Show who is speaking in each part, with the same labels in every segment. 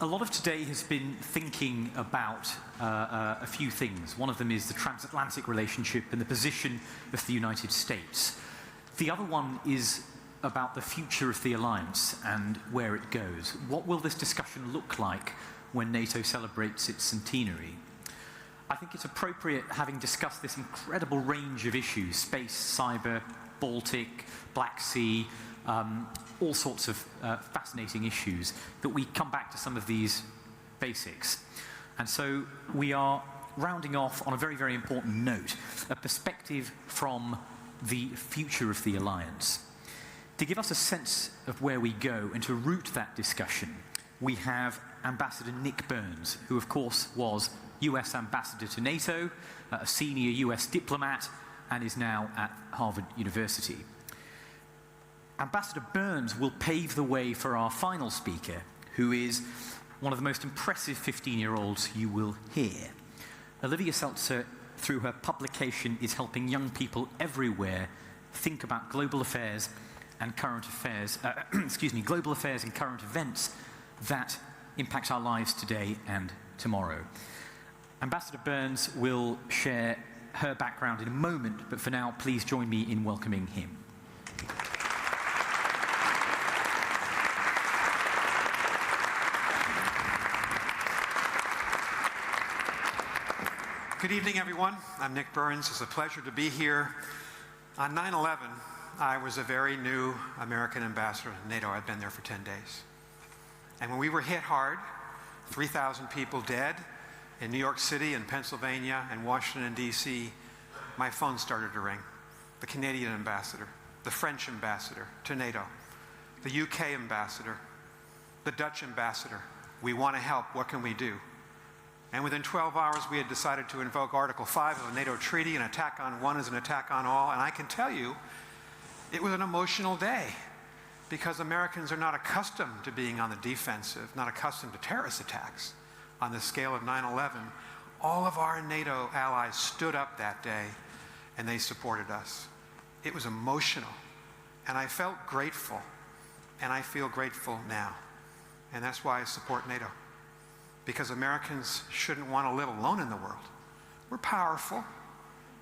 Speaker 1: A lot of today has been thinking about a few things. One of them is the transatlantic relationship and the position of the United States. The other one is about the future of the alliance and where it goes. What will this discussion look like when NATO celebrates its centenary? I think it's appropriate, having discussed this incredible range of issues, space, cyber, Baltic, Black Sea, all sorts of fascinating issues, that we come back to some of these basics. And so we are rounding off on a very, very important note, a perspective from the future of the alliance. To give us a sense of where we go and to root that discussion, we have Ambassador Nick Burns, who of course was US Ambassador to NATO, a senior US diplomat, and is now at Harvard University. Ambassador Burns will pave the way for our final speaker, who is one of the most impressive 15-year-olds you will hear. Olivia Seltzer, through her publication, is helping young people everywhere think about global affairs and current affairs, global affairs and current events that impact our lives today and tomorrow. Ambassador Burns will share her background in a moment, but for now, please join me in welcoming him.
Speaker 2: Good evening, everyone. I'm Nick Burns. It's a pleasure to be here. On 9/11, I was a very new American ambassador to NATO. I'd been there for 10 days. And when we were hit hard, 3,000 people dead in New York City and Pennsylvania and Washington, D.C., my phone started to ring. The Canadian ambassador, the French ambassador to NATO, the UK ambassador, the Dutch ambassador. We want to help. What can we do? And within 12 hours, we had decided to invoke Article 5 of the NATO treaty. An attack on one is an attack on all. And I can tell you, it was an emotional day, because Americans are not accustomed to being on the defensive, not accustomed to terrorist attacks on the scale of 9/11. All of our NATO allies stood up that day, and they supported us. It was emotional, and I felt grateful, and I feel grateful now. And that's why I support NATO. Because Americans shouldn't want to live alone in the world. We're powerful,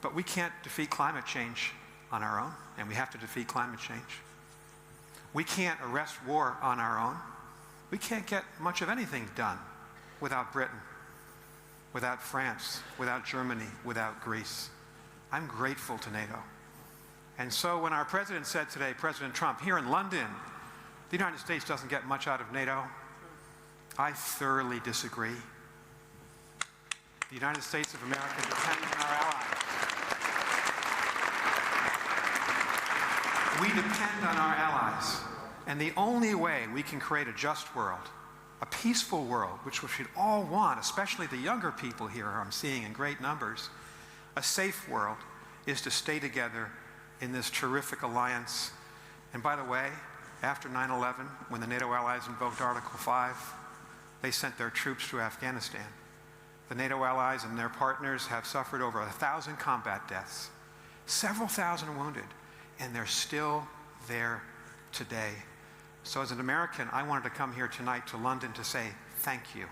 Speaker 2: but we can't defeat climate change on our own, and we have to defeat climate change. We can't arrest war on our own. We can't get much of anything done without Britain, without France, without Germany, without Greece. I'm grateful to NATO. And so when our president said today, President Trump, here in London, the United States doesn't get much out of NATO, I thoroughly disagree. The United States of America depends on our allies. We depend on our allies. And the only way we can create a just world, a peaceful world, which we should all want, especially the younger people here I'm seeing in great numbers, a safe world, is to stay together in this terrific alliance. And by the way, after 9/11, when the NATO allies invoked Article 5, they sent their troops to Afghanistan. The NATO allies and their partners have suffered over 1,000 combat deaths, several thousand wounded, and they're still there today. So as an American, I wanted to come here tonight to London to say thank you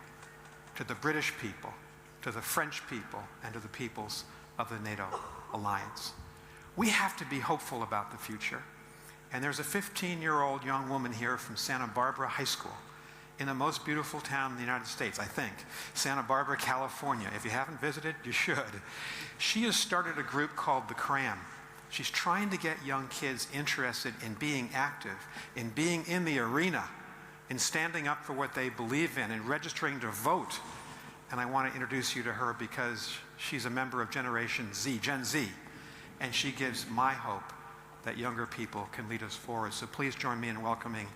Speaker 2: to the British people, to the French people, and to the peoples of the NATO alliance. We have to be hopeful about the future. And there's a 15-year-old young woman here from Santa Barbara High School, in the most beautiful town in the United States, I think, Santa Barbara, California. If you haven't visited, you should. She has started a group called the Crayon. She's trying to get young kids interested in being active, in being in the arena, in standing up for what they believe in, and registering to vote. And I want to introduce you to her because she's a member of Generation Z, Gen Z, and she gives my hope that younger people can lead us forward. So please join me in welcoming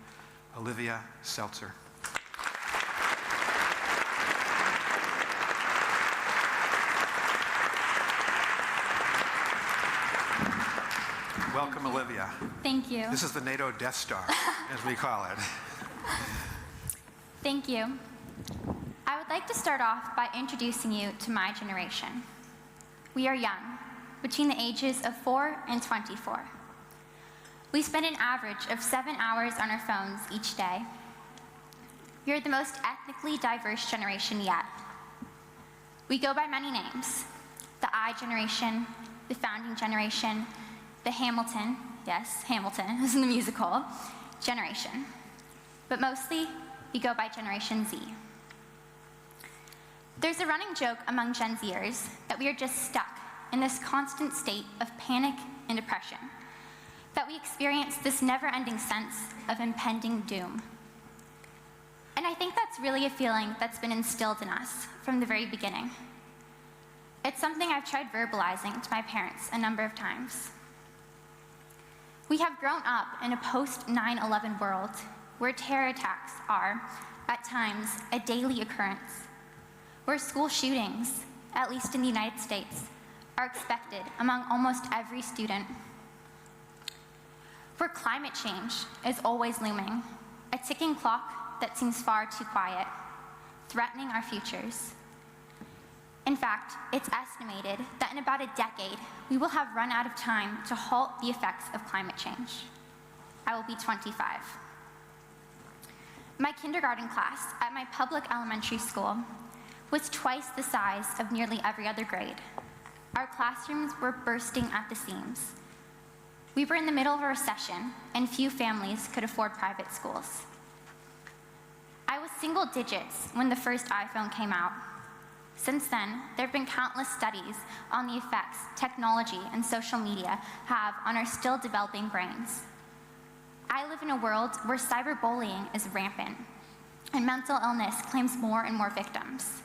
Speaker 2: Olivia Seltzer. Welcome, Olivia.
Speaker 3: Thank you.
Speaker 2: This is the NATO Death Star, as we call it.
Speaker 3: Thank you. I would like to start off by introducing you to my generation. We are young, between the ages of 4 and 24. We spend an average of 7 hours on our phones each day. We are the most ethnically diverse generation yet. We go by many names: the I generation, the founding generation, the Hamilton, yes, Hamilton was in the musical, generation. But mostly, we go by Generation Z. There's a running joke among Gen Zers that we are just stuck in this constant state of panic and depression, that we experience this never-ending sense of impending doom. And I think that's really a feeling that's been instilled in us from the very beginning. It's something I've tried verbalizing to my parents a number of times. We have grown up in a post-9/11 world where terror attacks are, at times, a daily occurrence, where school shootings, at least in the United States, are expected among almost every student, where climate change is always looming, a ticking clock that seems far too quiet, threatening our futures. In fact, it's estimated that in about a decade, we will have run out of time to halt the effects of climate change. I will be 25. My kindergarten class at my public elementary school was twice the size of nearly every other grade. Our classrooms were bursting at the seams. We were in the middle of a recession, and few families could afford private schools. I was single digits when the first iPhone came out. Since then, there have been countless studies on the effects technology and social media have on our still developing brains. I live in a world where cyberbullying is rampant, and mental illness claims more and more victims.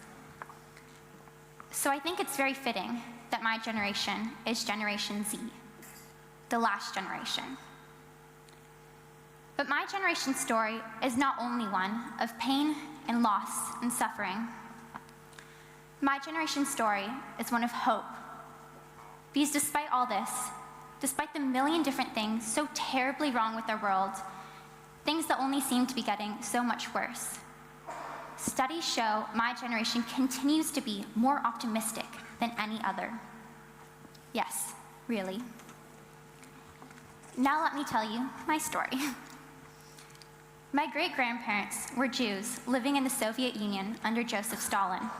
Speaker 3: So I think it's very fitting that my generation is Generation Z, the last generation. But my generation's story is not only one of pain and loss and suffering. My generation's story is one of hope. Because despite all this, despite the million different things so terribly wrong with our world, things that only seem to be getting so much worse, studies show my generation continues to be more optimistic than any other. Yes, really. Now let me tell you my story. My great-grandparents were Jews living in the Soviet Union under Joseph Stalin.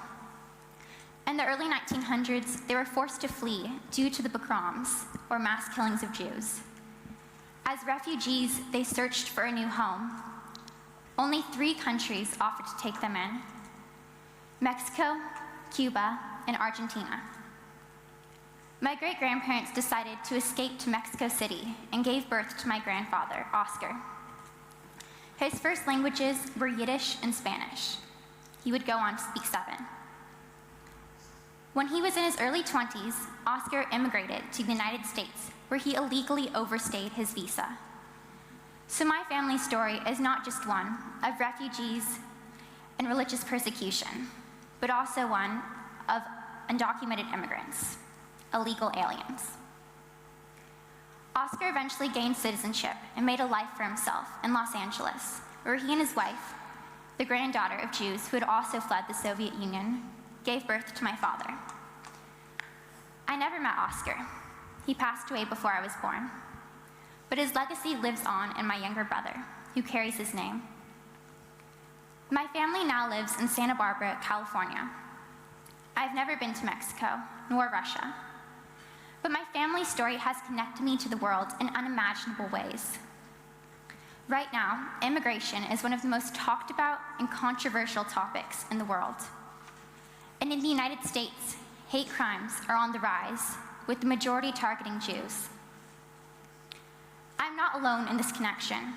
Speaker 3: In the early 1900s, they were forced to flee due to the pogroms, or mass killings of Jews. As refugees, they searched for a new home. Only 3 countries offered to take them in: Mexico, Cuba, and Argentina. My great-grandparents decided to escape to Mexico City and gave birth to my grandfather, Oscar. His first languages were Yiddish and Spanish. He would go on to speak 7. When he was in his early 20s, Oscar immigrated to the United States, where he illegally overstayed his visa. So my family's story is not just one of refugees and religious persecution, but also one of undocumented immigrants, illegal aliens. Oscar eventually gained citizenship and made a life for himself in Los Angeles, where he and his wife, the granddaughter of Jews who had also fled the Soviet Union, gave birth to my father. I never met Oscar. He passed away before I was born. But his legacy lives on in my younger brother, who carries his name. My family now lives in Santa Barbara, California. I've never been to Mexico, nor Russia. But my family's story has connected me to the world in unimaginable ways. Right now, immigration is one of the most talked about and controversial topics in the world. And in the United States, hate crimes are on the rise, with the majority targeting Jews. I'm not alone in this connection.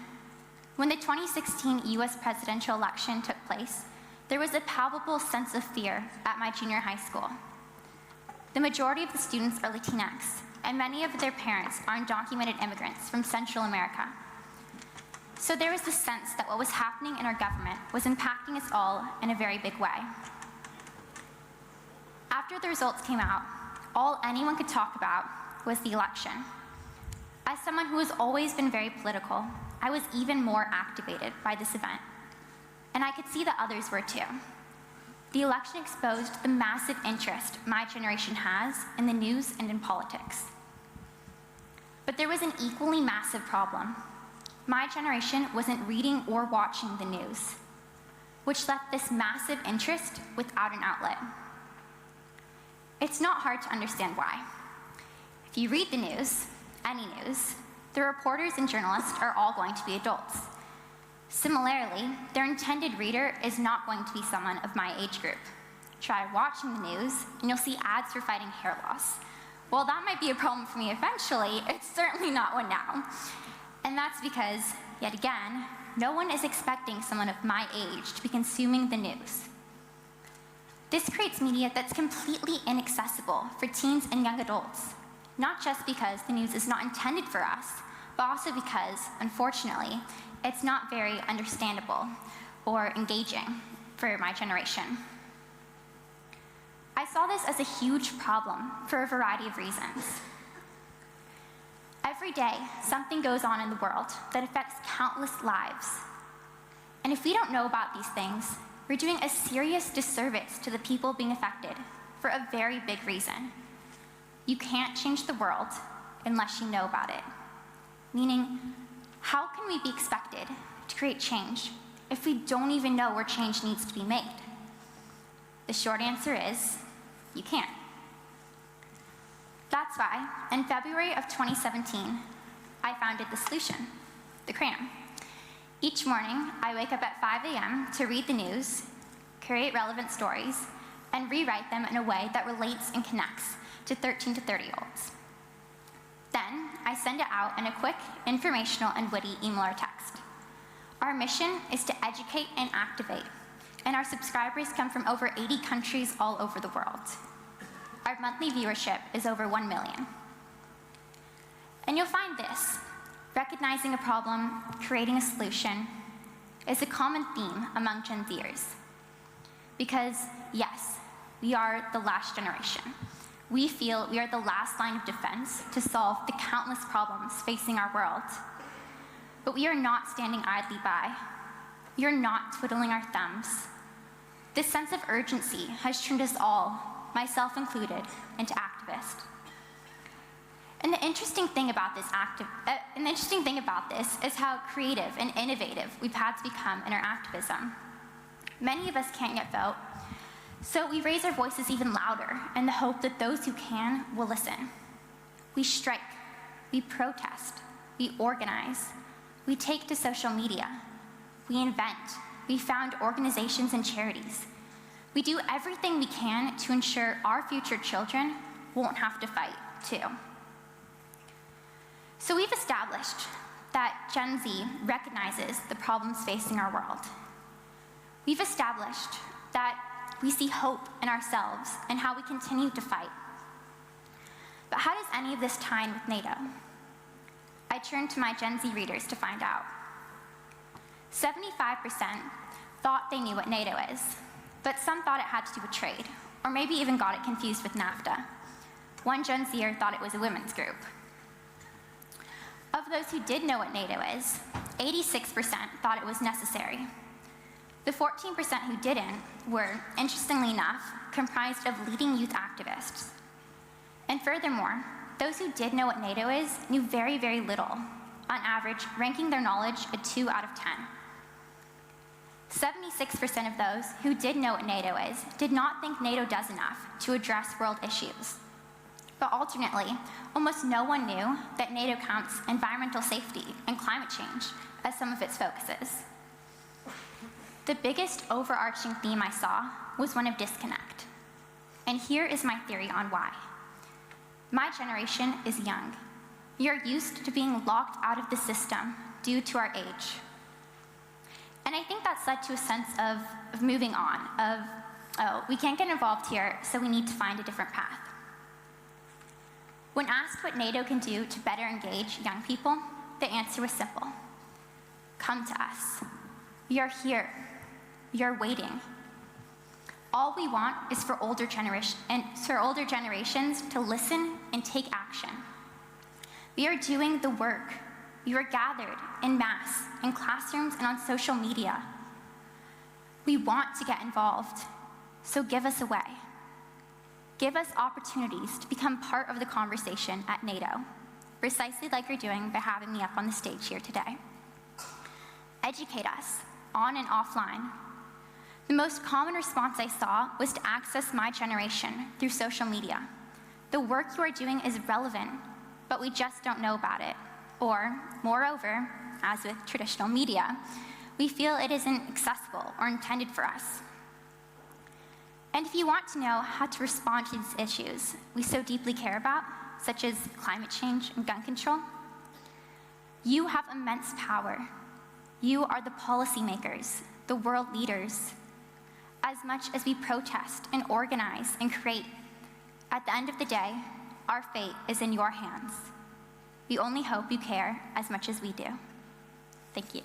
Speaker 3: When the 2016 US presidential election took place, there was a palpable sense of fear at my junior high school. The majority of the students are Latinx, and many of their parents are undocumented immigrants from Central America. So there was this sense that what was happening in our government was impacting us all in a very big way. After the results came out, all anyone could talk about was the election. As someone who has always been very political, I was even more activated by this event. And I could see that others were too. The election exposed the massive interest my generation has in the news and in politics. But there was an equally massive problem. My generation wasn't reading or watching the news. which left this massive interest without an outlet. It's not hard to understand why. If you read the news, any news, the reporters and journalists are all going to be adults. Similarly, their intended reader is not going to be someone of my age group. Try watching the news, and you'll see ads for fighting hair loss. While that might be a problem for me eventually, it's certainly not one now. And that's because, yet again, no one is expecting someone of my age to be consuming the news. This creates media that's completely inaccessible for teens and young adults, not just because the news is not intended for us, but also because, unfortunately, it's not very understandable or engaging for my generation. I saw this as a huge problem for a variety of reasons. Every day, something goes on in the world that affects countless lives. And if we don't know about these things, we're doing a serious disservice to the people being affected for a very big reason. You can't change the world unless you know about it. Meaning, how can we be expected to create change if we don't even know where change needs to be made? The short answer is, you can't. That's why, in February of 2017, I founded the solution, the Crayon. Each morning, I wake up at 5 a.m. to read the news, create relevant stories, and rewrite them in a way that relates and connects to 13 to 30-year-olds. Then, I send it out in a quick, informational, and witty email or text. Our mission is to educate and activate, and our subscribers come from over 80 countries all over the world. Our monthly viewership is over 1 million. And you'll find this: recognizing a problem, creating a solution, is a common theme among Gen Zers. Because, yes, we are the last generation. We feel we are the last line of defense to solve the countless problems facing our world. But we are not standing idly by. We are not twiddling our thumbs. This sense of urgency has turned us all, myself included, into activists. And the interesting thing about this is how creative and innovative we've had to become in our activism. Many of us can't yet vote, so we raise our voices even louder in the hope that those who can will listen. We strike, we protest, we organize, we take to social media, we invent, we found organizations and charities. We do everything we can to ensure our future children won't have to fight, too. So we've established that Gen Z recognizes the problems facing our world. We've established that we see hope in ourselves and how we continue to fight. But how does any of this tie in with NATO? I turned to my Gen Z readers to find out. 75% thought they knew what NATO is, but some thought it had to do with trade, or maybe even got it confused with NAFTA. One Gen Zer thought it was a women's group. Of those who did know what NATO is, 86% thought it was necessary. The 14% who didn't were, interestingly enough, comprised of leading youth activists. And furthermore, those who did know what NATO is knew very, very little, on average ranking their knowledge a 2 out of 10. 76% of those who did know what NATO is did not think NATO does enough to address world issues. But alternately, almost no one knew that NATO counts environmental safety and climate change as some of its focuses. The biggest overarching theme I saw was one of disconnect. And here is my theory on why. My generation is young. We are used to being locked out of the system due to our age. And I think that's led to a sense of moving on, of, oh, we can't get involved here, so we need to find a different path. When asked what NATO can do to better engage young people, the answer was simple. Come to us. We are here. We are waiting. All we want is for older generations to listen and take action. We are doing the work. We were gathered en masse in classrooms and on social media. We want to get involved, so give us a way. Give us opportunities to become part of the conversation at NATO, precisely like you're doing by having me up on the stage here today. Educate us, on and offline. The most common response I saw was to access my generation through social media. The work you are doing is relevant, but we just don't know about it. Or, moreover, as with traditional media, we feel it isn't accessible or intended for us. And if you want to know how to respond to these issues we so deeply care about, such as climate change and gun control, you have immense power. You are the policymakers, the world leaders. As much as we protest and organize and create, at the end of the day, our fate is in your hands. We only hope you care as much as we do. Thank you.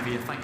Speaker 1: Olivia, thank you.